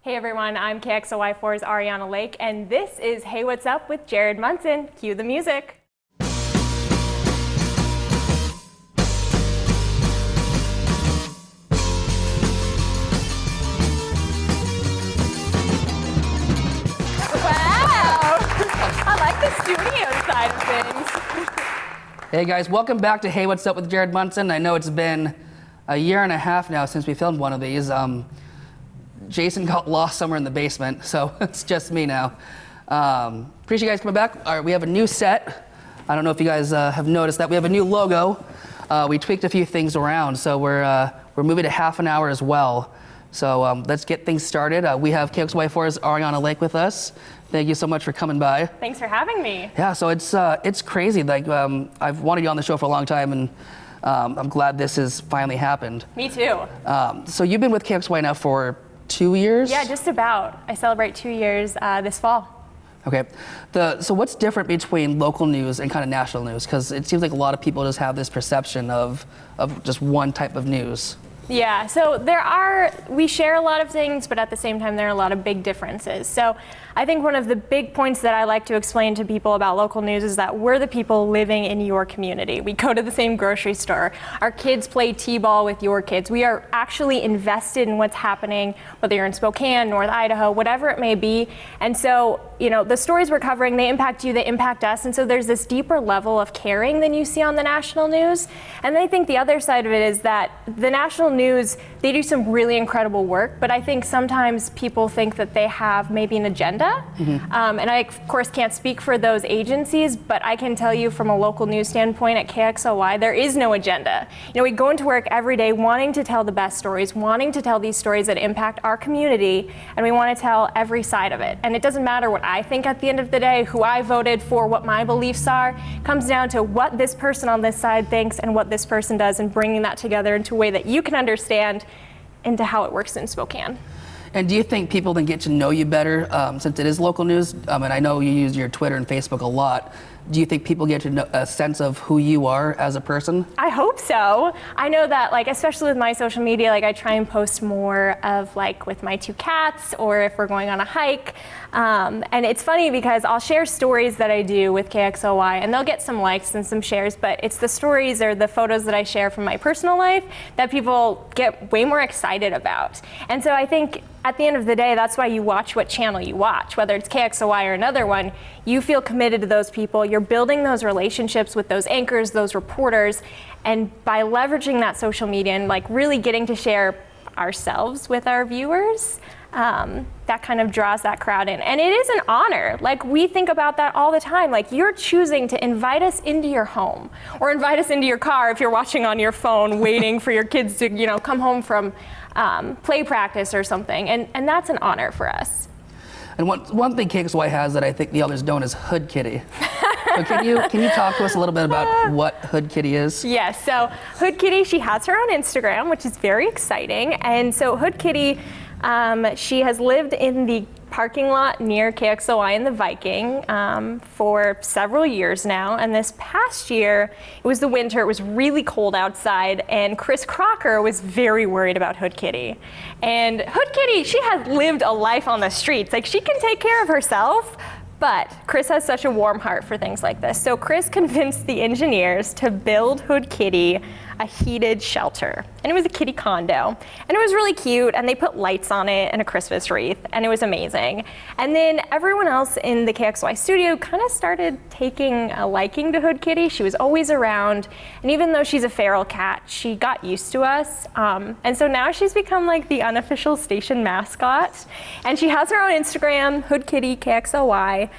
Hey everyone, I'm KXLY4's Ariana Lake, and this is Hey What's Up with Jared Munson. Cue the music. Wow! I like the studio side of things. Hey guys, welcome back to Hey What's Up with Jared Munson. I know it's been a year and a half now since we filmed one of these. Jason got lost somewhere in the basement, so it's just me now. Appreciate you guys coming back. All right, we have a new set. I don't know if you guys have noticed that. We have a new logo. We tweaked a few things around, so we're moving to half an hour as well. So let's get things started. We have KXLY4's Ariana Lake with us. Thank you so much for coming by. Thanks for having me. Yeah, so it's crazy. Like I've wanted you on the show for a long time, and I'm glad this has finally happened. Me too. So you've been with KXLY now for 2 years? Yeah, just about. I celebrate 2 years this fall. Okay. So what's different between local news and kind of national news? Because it seems like a lot of people just have this perception of just one type of news. Yeah, so we share a lot of things, but at the same time, there are a lot of big differences. So I think one of the big points that I like to explain to people about local news is that we're the people living in your community. We go to the same grocery store. Our kids play t-ball with your kids. We are actually invested in what's happening, whether you're in Spokane, North Idaho, whatever it may be. And so, you know, the stories we're covering, they impact you, they impact us. And so there's this deeper level of caring than you see on the national news. And I think the other side of it is that the national news, they do some really incredible work, but I think sometimes people think that they have maybe an agenda. Mm-hmm. And I, of course, can't speak for those agencies, but I can tell you from a local news standpoint at KXLY, there is no agenda. You know, we go into work every day wanting to tell the best stories, wanting to tell these stories that impact our community, and we want to tell every side of it. And it doesn't matter what I think at the end of the day, who I voted for, what my beliefs are. It comes down to what this person on this side thinks and what this person does, and bringing that together into a way that you can understand into how it works in Spokane. And do you think people then get to know you better since it is local news? And I know you use your Twitter and Facebook a lot. Do you think people get to know a sense of who you are as a person? I hope so. I know that, like, especially with my social media, like I try and post more of like with my 2 cats, or if we're going on a hike. And it's funny because I'll share stories that I do with KXLY and they'll get some likes and some shares, but it's the stories or the photos that I share from my personal life that people get way more excited about. And so I think at the end of the day, that's why you watch what channel you watch, whether it's KXLY or another one. You feel committed to those people. You're building those relationships with those anchors, those reporters, and by leveraging that social media and like really getting to share ourselves with our viewers, that kind of draws that crowd in. And it is an honor. Like, we think about that all the time. Like, you're choosing to invite us into your home or invite us into your car if you're watching on your phone, waiting for your kids to, you know, come home from play practice or something. And that's an honor for us. And one thing KXLY has that I think the others don't is Hood Kitty. So can you talk to us a little bit about what Hood Kitty is? Yes, so Hood Kitty, she has her own Instagram, which is very exciting. And so Hood Kitty, she has lived in the parking lot near KXLY in the Viking for several years now. And this past year, it was the winter, it was really cold outside, and Chris Crocker was very worried about Hood Kitty. And Hood Kitty, she has lived a life on the streets. Like, she can take care of herself, but Chris has such a warm heart for things like this. So Chris convinced the engineers to build Hood Kitty a heated shelter. And it was a kitty condo. And it was really cute, and they put lights on it and a Christmas wreath, and it was amazing. And then everyone else in the KXLY studio kind of started taking a liking to Hood Kitty. She was always around, and even though she's a feral cat, she got used to us. And so now she's become like the unofficial station mascot. And she has her own Instagram, Hood Kitty KXLY.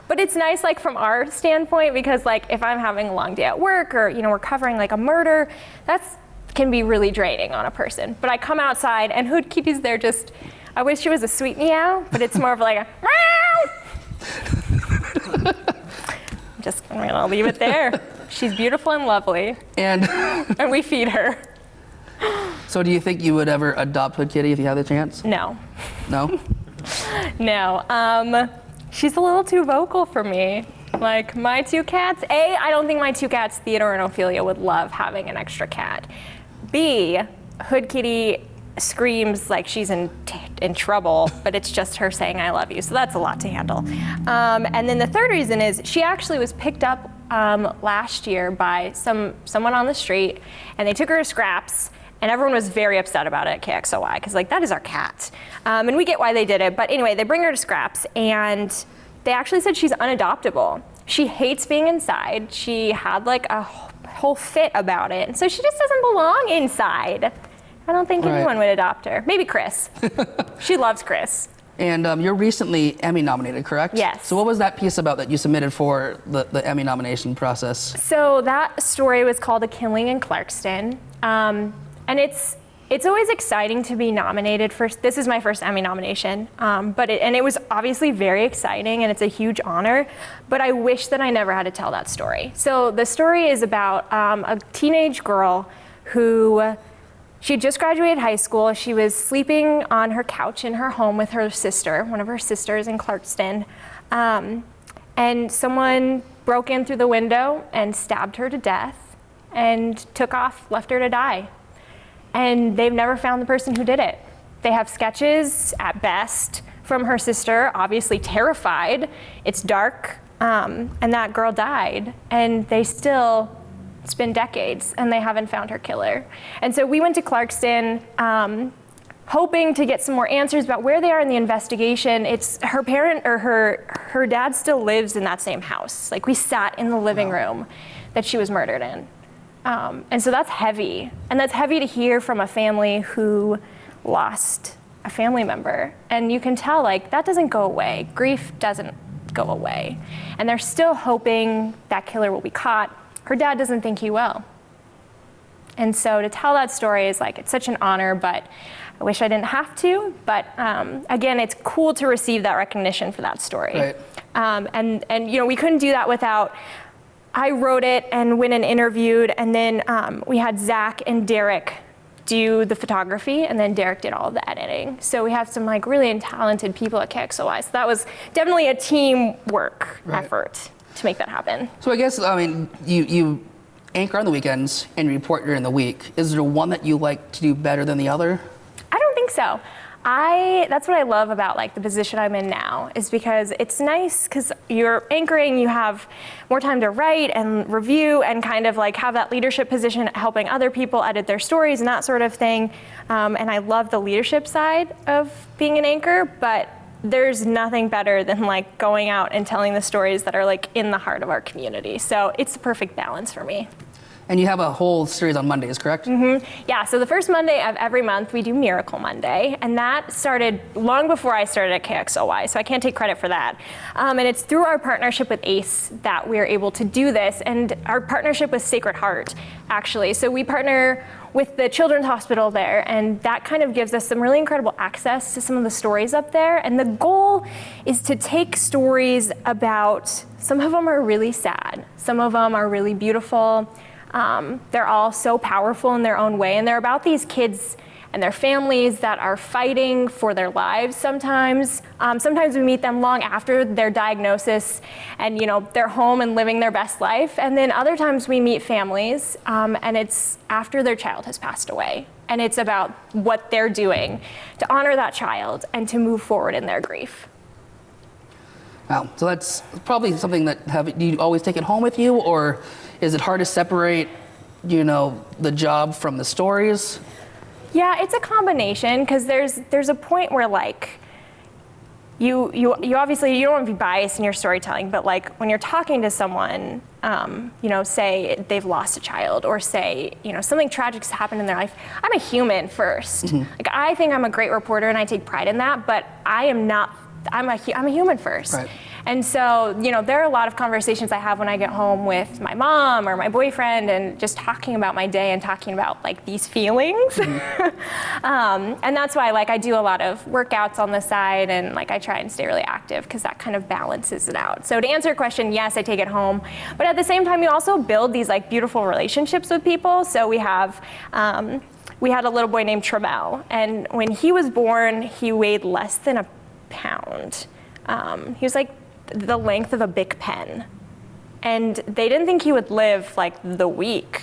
But it's nice, like, from our standpoint, because like if I'm having a long day at work, or, you know, we're covering like a murder, that's can be really draining on a person. But I come outside and Hood Kitty's there just, I wish she was a sweet meow, but it's more of like a meow. I'll leave it there. She's beautiful and lovely. And we feed her. So do you think you would ever adopt Hood Kitty if you had the chance? No. No? No. She's a little too vocal for me. Like, my 2 cats, A, I don't think my 2 cats, Theodore and Ophelia, would love having an extra cat. B, Hood Kitty screams like she's in trouble, but it's just her saying I love you. So that's a lot to handle. And then the third reason is she actually was picked up last year by someone on the street, and they took her to Scraps, and everyone was very upset about it at KXLY because like that is our cat. And we get why they did it, but anyway, they bring her to Scraps, and they actually said she's unadoptable. She hates being inside. She had like a whole fit about it, and so she just doesn't belong inside. I don't think anyone would adopt her. Maybe Chris. She loves Chris. And you're recently Emmy nominated, correct? Yes. So what was that piece about that you submitted for the Emmy nomination process? So that story was called A Killing in Clarkston. And it's always exciting to be nominated for, this is my first Emmy nomination, and it was obviously very exciting and it's a huge honor, but I wish that I never had to tell that story. So the story is about a teenage girl who, she had just graduated high school. She was sleeping on her couch in her home with her sister, one of her sisters in Clarkston, and someone broke in through the window and stabbed her to death and took off, left her to die. And they've never found the person who did it. They have sketches at best from her sister, obviously terrified. It's dark, and that girl died, and it's been decades, and they haven't found her killer. And so we went to Clarkston, hoping to get some more answers about where they are in the investigation. It's her parent, or her dad still lives in that same house. Like, we sat in the living room that she was murdered in. And so that's heavy. And that's heavy to hear from a family who lost a family member. And you can tell, like, that doesn't go away. Grief doesn't go away. And they're still hoping that killer will be caught. Her dad doesn't think he will. And so to tell that story is like, it's such an honor, but I wish I didn't have to. But again, it's cool to receive that recognition for that story. Right. And you know, we couldn't do that without, I wrote it and went and interviewed, and then we had Zach and Derek do the photography, and then Derek did all of the editing. So we have some like really talented people at KXLY. So that was definitely a teamwork effort to make that happen. So I guess, I mean, you anchor on the weekends and you report during the week. Is there one that you like to do better than the other? I don't think so. That's what I love about like the position I'm in now, is because it's nice because you're anchoring, you have more time to write and review and kind of like have that leadership position, helping other people edit their stories and that sort of thing. And I love the leadership side of being an anchor, but there's nothing better than like going out and telling the stories that are like in the heart of our community. So it's the perfect balance for me. And you have a whole series on Mondays, correct? Mm-hmm. Yeah, so the first Monday of every month, we do Miracle Monday, and that started long before I started at KXLY, so I can't take credit for that. And it's through our partnership with ACE that we're able to do this, and our partnership with Sacred Heart, actually. So we partner with the Children's Hospital there, and that kind of gives us some really incredible access to some of the stories up there. And the goal is to take stories about, some of them are really sad, some of them are really beautiful. They're all so powerful in their own way, and they're about these kids and their families that are fighting for their lives sometimes. Sometimes we meet them long after their diagnosis and, you know, they're home and living their best life. And then other times we meet families and it's after their child has passed away. And it's about what they're doing to honor that child and to move forward in their grief. Wow, so that's probably something that, do you always take it home with you, or is it hard to separate, you know, the job from the stories? Yeah, it's a combination, because there's a point where like you obviously, you don't want to be biased in your storytelling, but like when you're talking to someone, you know, say they've lost a child, or say, you know, something tragic has happened in their life, I'm a human first. Mm-hmm. Like, I think I'm a great reporter and I take pride in that, but I am not. I'm a human first. Right. And so, you know, there are a lot of conversations I have when I get home with my mom or my boyfriend, and just talking about my day and talking about like these feelings. Mm-hmm. And that's why like I do a lot of workouts on the side, and like I try and stay really active, because that kind of balances it out. So to answer your question, yes, I take it home, but at the same time, you also build these like beautiful relationships with people. So we have, we had a little boy named Tremel, and when he was born, he weighed less than a pound. He was like the length of a Bic pen, and they didn't think he would live like the week.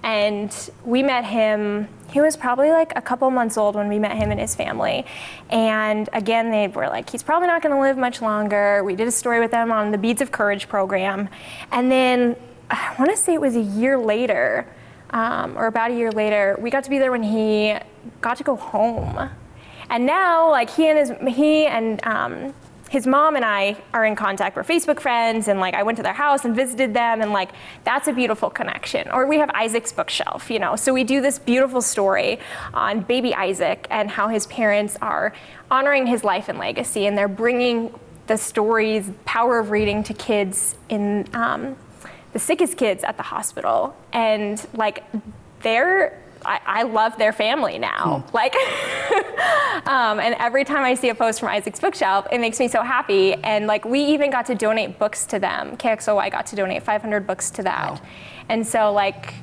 And we met him, he was probably like a couple months old when we met him and his family. And again, they were like, he's probably not gonna live much longer. We did a story with them on the Beads of Courage program. And then I wanna say it was a year later, or about a year later, we got to be there when he got to go home. And now, like he and his mom and I are in contact. We're Facebook friends, and like I went to their house and visited them, and like that's a beautiful connection. Or we have Isaac's bookshelf, you know. So we do this beautiful story on baby Isaac and how his parents are honoring his life and legacy, and they're bringing the stories, power of reading to kids in the sickest kids at the hospital, and like I love their family now. Like, and every time I see a post from Isaac's bookshelf, it makes me so happy. And like, we even got to donate books to them. KXLY got to donate 500 books to that. Wow. And so like,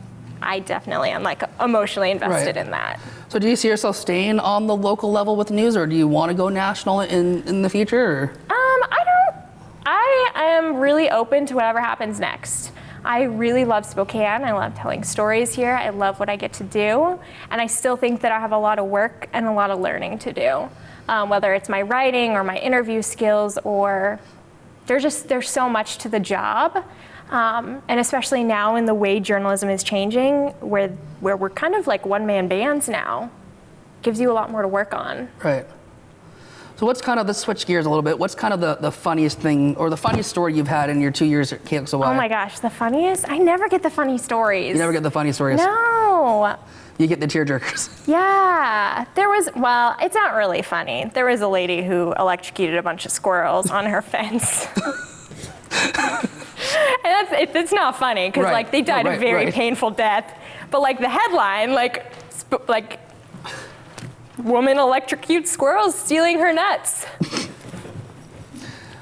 I definitely am like emotionally invested in that. So do you see yourself staying on the local level with news, or do you want to go national in the future? Or? I am really open to whatever happens next. I really love Spokane. I love telling stories here. I love what I get to do. And I still think that I have a lot of work and a lot of learning to do, whether it's my writing or my interview skills, or there's so much to the job. And especially now in the way journalism is changing, where we're kind of like one-man bands now, gives you a lot more to work on. Right. So what's kind of, let's switch gears a little bit, what's kind of the funniest thing, or the funniest story you've had in your 2 years at KXLY? Oh my gosh, the funniest? I never get the funny stories. You never get the funny stories? No. You get the tearjerkers. Yeah, well, it's not really funny. There was a lady who electrocuted a bunch of squirrels on her fence. And it's not funny, because like they died a very painful death. But like the headline, like woman electrocutes squirrels stealing her nuts.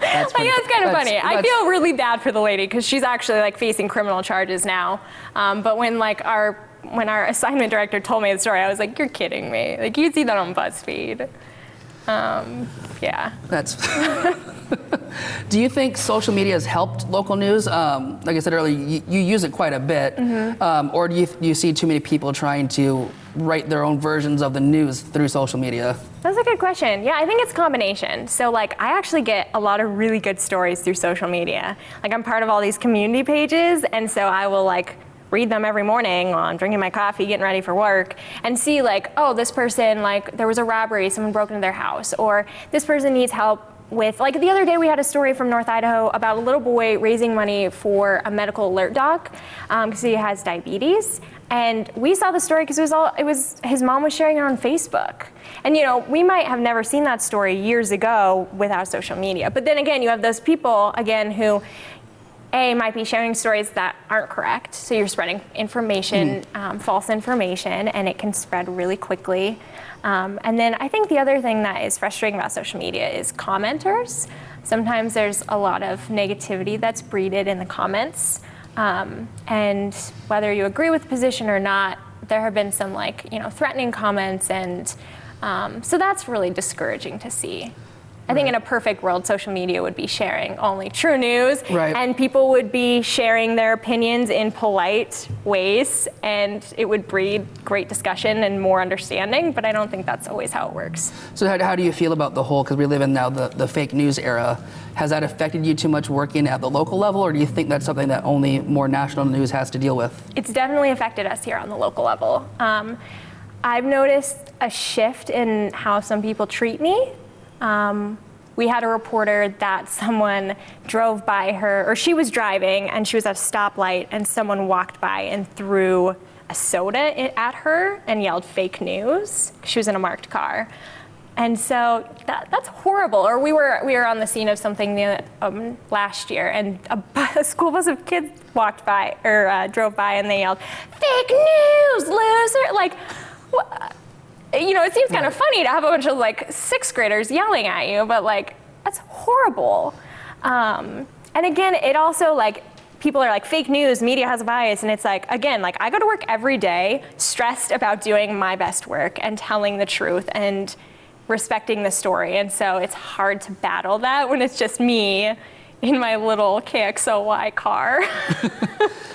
That's kind of funny. I feel really bad for the lady, because she's actually like facing criminal charges now. But when our assignment director told me the story, I was like, you're kidding me. Like, you'd see that on BuzzFeed. Yeah. Do you think social media has helped local news? Like I said earlier, you use it quite a bit. Or do you see too many people trying to write their own versions of the news through social media? That's a good question. Yeah, I think it's a combination. So like, I actually get a lot of really good stories through social media. Like, I'm part of all these community pages, and so I will like read them every morning while I'm drinking my coffee, getting ready for work, and see like, oh, this person, like, there was a robbery, someone broke into their house, or this person needs help with, like, the other day we had a story from North Idaho about a little boy raising money for a medical alert doc, because he has diabetes. And we saw the story because his mom was sharing it on Facebook. And you know, we might have never seen that story years ago without social media. But then again, you have those people, again, who might be sharing stories that aren't correct. So you're spreading information, false information, and it can spread really quickly. And then I think the other thing that is frustrating about social media is commenters. Sometimes there's a lot of negativity that's breeded in the comments. And whether you agree with the position or not, there have been some threatening comments, and so that's really discouraging to see. I think in a perfect world, social media would be sharing only true news, and people would be sharing their opinions in polite ways, and it would breed great discussion and more understanding, but I don't think that's always how it works. So how do you feel about the whole, because we live in now the fake news era, has that affected you too much working at the local level, or do you think that's something that only more national news has to deal with? It's definitely affected us here on the local level. I've noticed a shift in how some people treat me. We had a reporter that someone drove by her, or she was driving and she was at a stoplight, and someone walked by and threw a soda at her and yelled fake news. She was in a marked car. And so that's horrible. Or we were on the scene of something last year, and a school bus of kids walked by, or drove by, and they yelled, "Fake news, loser!" Like, what? You know, it seems kind of funny to have a bunch of sixth graders yelling at you, but that's horrible. And again, it also people are fake news, media has a bias, and it's again, I go to work every day stressed about doing my best work and telling the truth and respecting the story. And so it's hard to battle that when it's just me in my little KXLY car.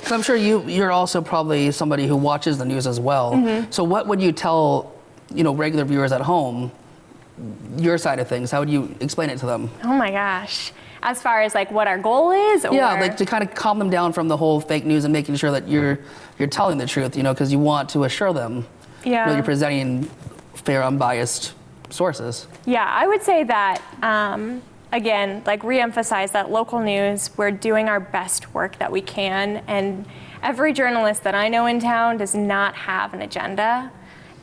So I'm sure you're also probably somebody who watches the news as well. Mm-hmm. So what would you tell, regular viewers at home, your side of things? How would you explain it to them? Oh my gosh. As far as like what our goal is? Or? Yeah, like to kind of calm them down from the whole fake news and making sure that you're telling the truth, because you want to assure them you're presenting fair, unbiased sources. Yeah, I would say that, again, like reemphasize that local news, we're doing our best work that we can, and every journalist that I know in town does not have an agenda.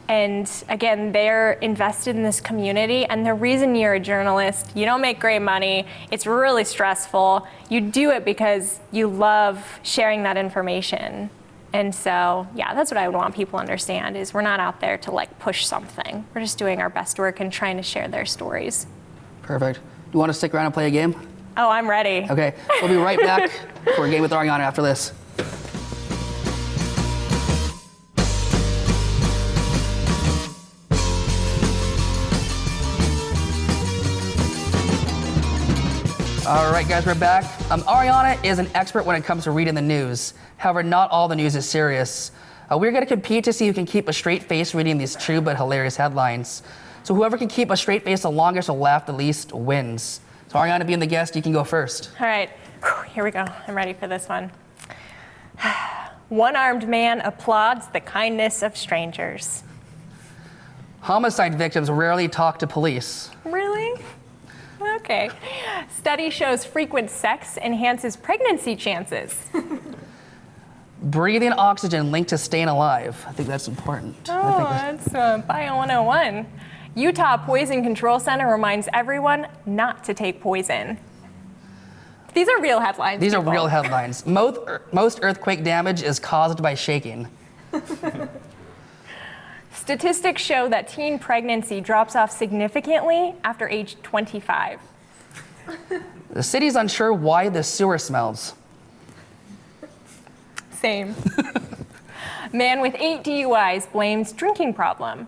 And again, they're invested in this community, and the reason you're a journalist, you don't make great money, it's really stressful, you do it because you love sharing that information. And so, yeah, that's what I would want people to understand, is we're not out there to like push something. We're just doing our best work and trying to share their stories. Perfect. You want to stick around and play a game? Oh, I'm ready. Okay, we'll be right back for a game with Ariana after this. All right, guys, we're back. Ariana is an expert when it comes to reading the news. However, not all the news is serious. We're going to compete to see who can keep a straight face reading these true but hilarious headlines. So whoever can keep a straight face the longest or laugh the least wins. So Ariana, being the guest, you can go first. All right, here we go. I'm ready for this one. One-armed man applauds the kindness of strangers. Homicide victims rarely talk to police. Really? Okay. Study shows frequent sex enhances pregnancy chances. Breathing oxygen linked to staying alive. I think that's important. Oh, that's Bio 101. Utah Poison Control Center reminds everyone not to take poison. These are real headlines. These people. are real headlines. Most earthquake damage is caused by shaking. Statistics show that teen pregnancy drops off significantly after age 25. The city's unsure why the sewer smells. Same. Man with 8 DUIs blames drinking problem.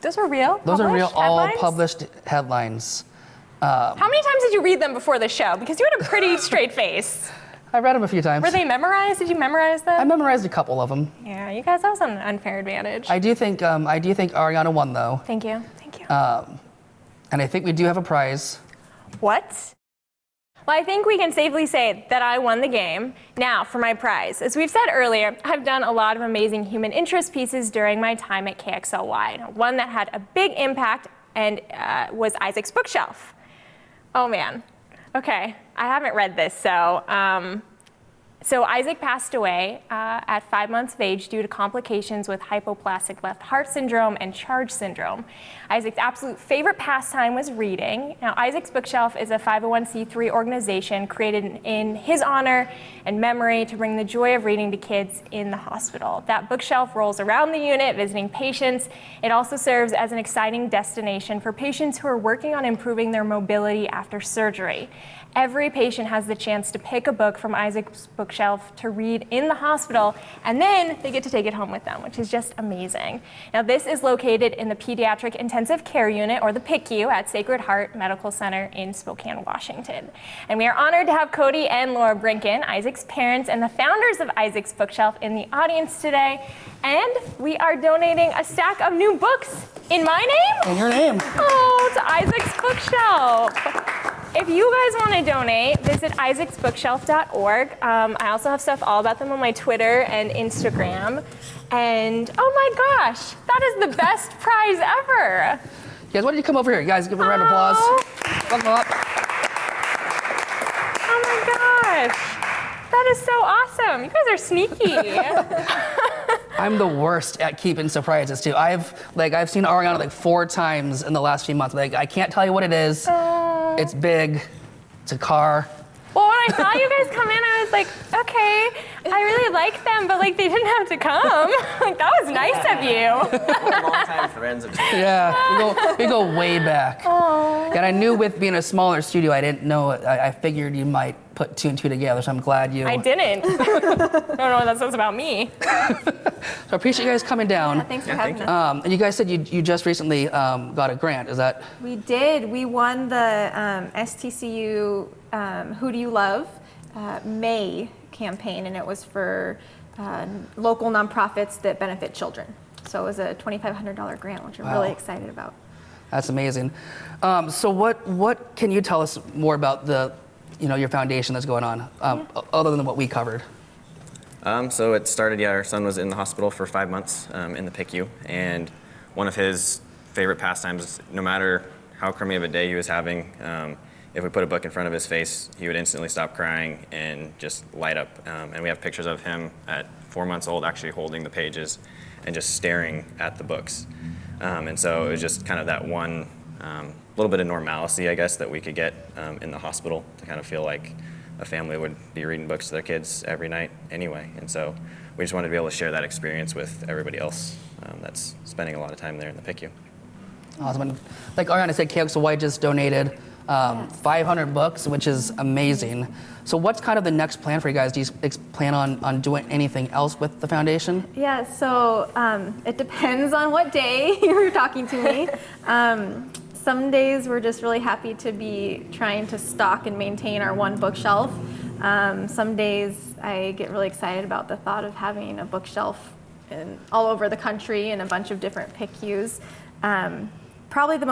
Those are real? Those are real, all headlines? published headlines. How many times did you read them before the show? Because you had a pretty straight face. I read them a few times. Were they memorized? Did you memorize them? I memorized a couple of them. Yeah, you guys, that was an unfair advantage. I do think Ariana won, though. Thank you. Thank you. And I think we do have a prize. What? Well, I think we can safely say that I won the game. Now, for my prize. As we've said earlier, I've done a lot of amazing human interest pieces during my time at KXLY. One that had a big impact and was Isaac's Bookshelf. Oh, man. Okay, I haven't read this, so Isaac passed away at 5 months of age due to complications with hypoplastic left heart syndrome and CHARGE syndrome. Isaac's absolute favorite pastime was reading. Now, Isaac's Bookshelf is a 501c3 organization created in his honor and memory to bring the joy of reading to kids in the hospital. That bookshelf rolls around the unit, visiting patients. It also serves as an exciting destination for patients who are working on improving their mobility after surgery. Every patient has the chance to pick a book from Isaac's Bookshelf to read in the hospital, and then they get to take it home with them, which is just amazing. Now, this is located in the Pediatric Intensive Care Unit, or the PICU, at Sacred Heart Medical Center in Spokane, Washington. And we are honored to have Cody and Laura Brinken, Isaac's parents and the founders of Isaac's Bookshelf, in the audience today. And we are donating a stack of new books in my name? In your name. Oh, to Isaac's Bookshelf. If you guys want to donate, visit isaacsbookshelf.org. I also have stuff all about them on my Twitter and Instagram. And oh my gosh, that is the best prize ever. Guys, why don't you come over here? Guys, give a round of applause. Welcome up. Oh my gosh. That is so awesome. You guys are sneaky. I'm the worst at keeping surprises too. I've seen Ariana like 4 times in the last few months. Like, I can't tell you what it is. It's big. It's a car. Well, when I saw you guys come in, I was like, okay, I really like them, but like they didn't have to come. Like, that was nice of you. We're longtime friends of Yeah, we go way back. Oh. And I knew with being a smaller studio, I didn't know. I figured you might put two and two together, so I'm glad you... I didn't. I don't know what that says about me. So I appreciate you guys coming down. Yeah, thanks for having us. And you guys said you just recently got a grant, is that? We did. We won the STCU Who Do You Love May campaign, and it was for local nonprofits that benefit children. So it was a $2,500 grant, which I'm really excited about. That's amazing. So what can you tell us more about your foundation that's going on, other than what we covered? So it started, our son was in the hospital for 5 months in the PICU, and one of his favorite pastimes, no matter how crummy of a day he was having, if we put a book in front of his face, he would instantly stop crying and just light up. And we have pictures of him at 4 months old actually holding the pages and just staring at the books. And so it was just kind of that one little bit of normalcy, I guess, that we could get in the hospital to kind of feel like a family would be reading books to their kids every night anyway. And so we just wanted to be able to share that experience with everybody else that's spending a lot of time there in the PICU. Awesome. And like Ariana said, KXLY just donated 500 books, which is amazing. So what's kind of the next plan for you guys? Do you plan on doing anything else with the foundation? Yeah, so it depends on what day you're talking to me. Some days we're just really happy to be trying to stock and maintain our one bookshelf. Some days I get really excited about the thought of having a bookshelf all over the country in a bunch of different PICUs. Probably the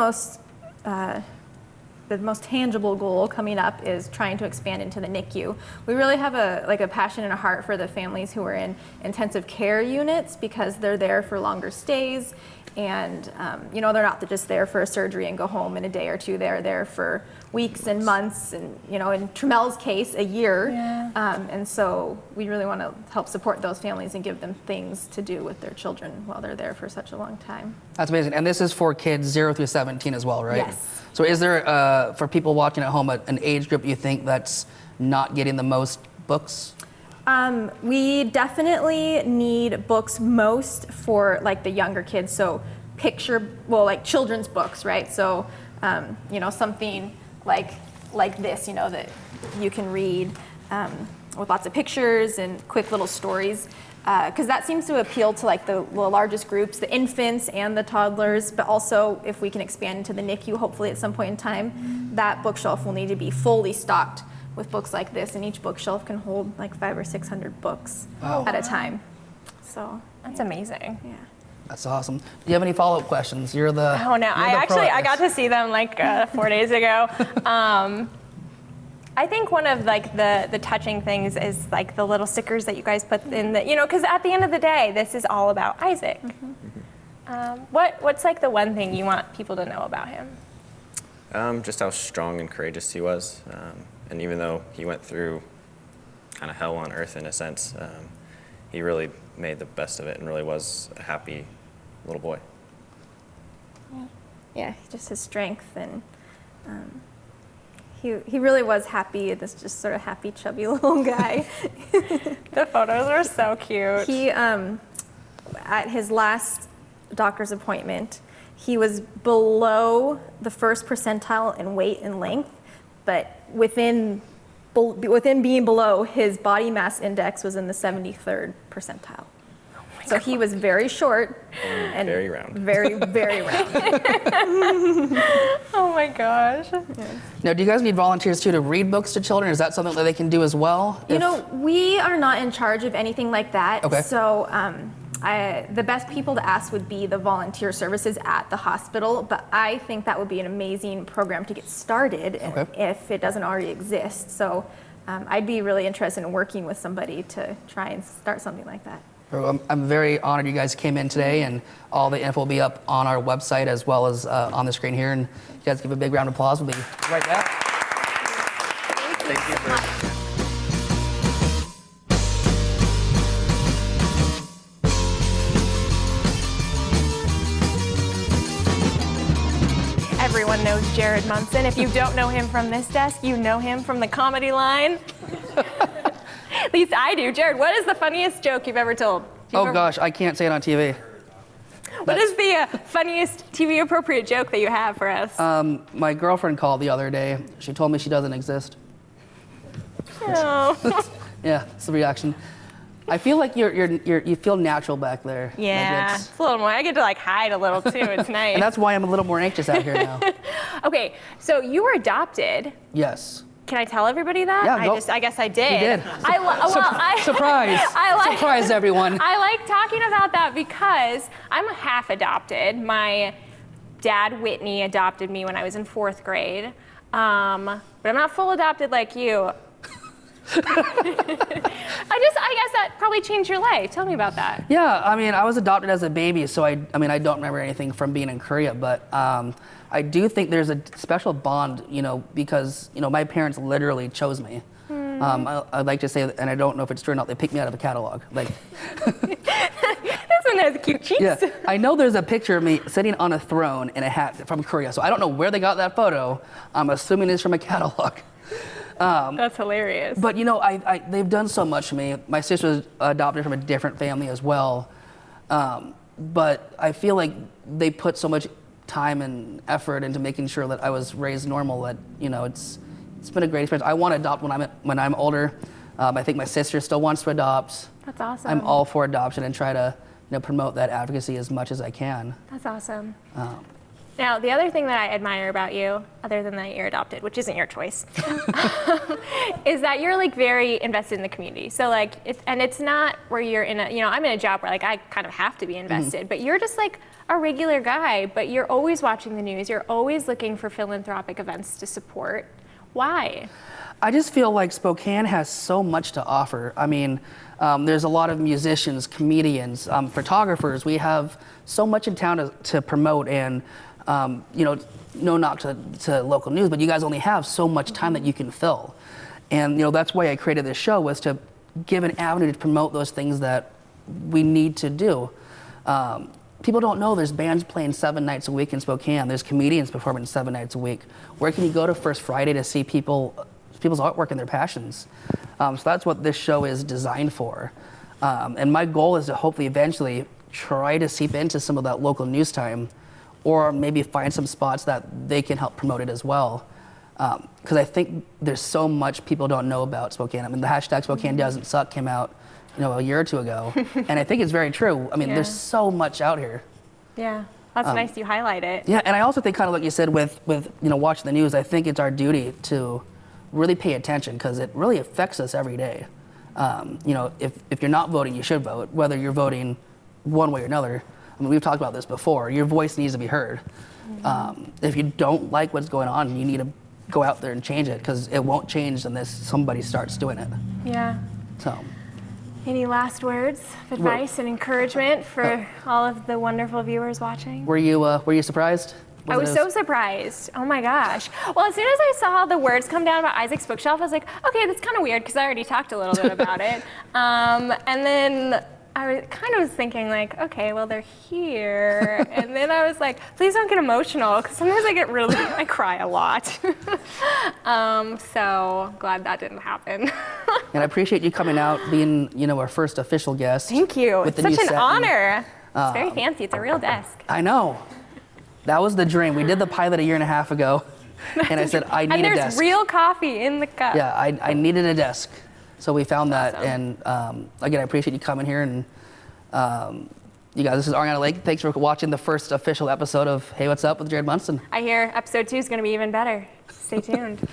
most tangible goal coming up is trying to expand into the NICU. We really have a passion and a heart for the families who are in intensive care units because they're there for longer stays, and they're not just there for a surgery and go home in a day or two. They're there for weeks and months, and in Tramel's case, a year. Yeah. And so we really want to help support those families and give them things to do with their children while they're there for such a long time. That's amazing. And this is for kids 0 through 17 as well, right? Yes. So is there, for people watching at home, an age group you think that's not getting the most books? We definitely need books most for like the younger kids. So children's books, right? So, something like this, that you can read with lots of pictures and quick little stories. Because that seems to appeal to like the largest groups, the infants and the toddlers, but also if we can expand into the NICU, hopefully at some point in time, that bookshelf will need to be fully stocked with books like this, and each bookshelf can hold like 500 or 600 books at a time. So that's amazing. Yeah. That's awesome. Do you have any follow-up questions? Oh no, I got to see them like 4 days ago. I think one of like the touching things is like the little stickers that you guys put in because at the end of the day, this is all about Isaac. Mm-hmm. What's like the one thing you want people to know about him? Just how strong and courageous he was. And even though he went through kind of hell on earth in a sense, he really made the best of it and really was a happy little boy. Yeah, just his strength and he really was happy, this just sort of happy, chubby little guy. The photos are so cute. He, at his last doctor's appointment, he was below the first percentile in weight and length, but within being below, his body mass index was in the 73rd percentile. So he was very short and very round. Very, very round. Oh my gosh. Yeah. Now, do you guys need volunteers too to read books to children? Is that something that they can do as well? We are not in charge of anything like that. Okay. So the best people to ask would be the volunteer services at the hospital, but I think that would be an amazing program to get started if it doesn't already exist. So I'd be really interested in working with somebody to try and start something like that. I'm very honored you guys came in today, and all the info will be up on our website as well as on the screen here. And you guys give a big round of applause. We'll be right back. Thank you for... Everyone knows Jared Munson. If you don't know him from this desk, you know him from the comedy line. At least I do. Jared, what is the funniest joke you've ever told? Gosh, I can't say it on TV. What is the funniest TV appropriate joke that you have for us? My girlfriend called the other day. She told me she doesn't exist. Oh. Yeah, it's the reaction. I feel like you feel natural back there. Yeah, Like it's a little more. I get to like hide a little too. It's nice. and that's why I'm a little more anxious out here now. Okay, so you were adopted. Yes. Can I tell everybody that? Yeah, go. I guess I did. You did. Surprise. Surprise, everyone. I like talking about that because I'm half adopted. My dad, Whitney, adopted me when I was in 4th grade. But I'm not full adopted like you. I guess that probably changed your life. Tell me about that. Yeah, I mean, I was adopted as a baby, so I don't remember anything from being in Korea, but I do think there's a special bond, because, my parents literally chose me. I'd like to say, and I don't know if it's true or not, they picked me out of a catalog. Like, This one has cute cheeks. yeah, I know there's a picture of me sitting on a throne in a hat from Korea, so I don't know where they got that photo. I'm assuming it's from a catalog. That's hilarious. But they've done so much for me. My sister was adopted from a different family as well. But I feel like they put so much time and effort into making sure that I was raised normal that, it's been a great experience. I want to adopt when I'm older. I think my sister still wants to adopt. That's awesome. I'm all for adoption and try to promote that advocacy as much as I can. That's awesome. Now, the other thing that I admire about you, other than that you're adopted, which isn't your choice, is that you're like very invested in the community. So like, it's not where you're in a, I'm in a job where like I kind of have to be invested, but you're just like a regular guy, but you're always watching the news. You're always looking for philanthropic events to support. Why? I just feel like Spokane has so much to offer. I mean, there's a lot of musicians, comedians, photographers. We have so much in town to promote, and no knock to local news, but you guys only have so much time that you can fill. And that's why I created this show, was to give an avenue to promote those things that we need to do. People don't know there's bands playing 7 nights a week in Spokane. There's comedians performing 7 nights a week. Where can you go to First Friday to see people's artwork and their passions? So that's what this show is designed for. And my goal is to hopefully eventually try to seep into some of that local news time, or maybe find some spots that they can help promote it as well. Because I think there's so much people don't know about Spokane. I mean, the hashtag Spokane Doesn't Suck came out a year or two ago. And I think it's very true. I mean, there's so much out here. Yeah, that's nice you highlight it. Yeah, and I also think, kind of like you said, with watching the news, I think it's our duty to really pay attention, because it really affects us every day. If you're not voting, you should vote, whether you're voting one way or another. I mean, we've talked about this before. Your voice needs to be heard. If you don't like what's going on, you need to go out there and change it, because it won't change unless somebody starts doing it. Yeah. So. Any last words of advice and encouragement for all of the wonderful viewers watching? Were you surprised? I was so surprised. Oh my gosh. Well, as soon as I saw the words come down about Isaac's bookshelf, I was like, okay, that's kind of weird, because I already talked a little bit about it. And then I was thinking like, okay, well, they're here. And then I was like, please don't get emotional, because sometimes I cry a lot. So glad that didn't happen. And I appreciate you coming out, being, our first official guest. Thank you. It's such an honor. It's very fancy. It's a real desk. I know. That was the dream. We did the pilot a year and a half ago, and I said, I need a desk. And there's real coffee in the cup. Yeah, I needed a desk. So we found that, Awesome. and again, I appreciate you coming here. And you guys, this is Ariana Lake. Thanks for watching the first official episode of Hey, What's Up with Jared Munson. I hear episode 2 is going to be even better. Stay tuned.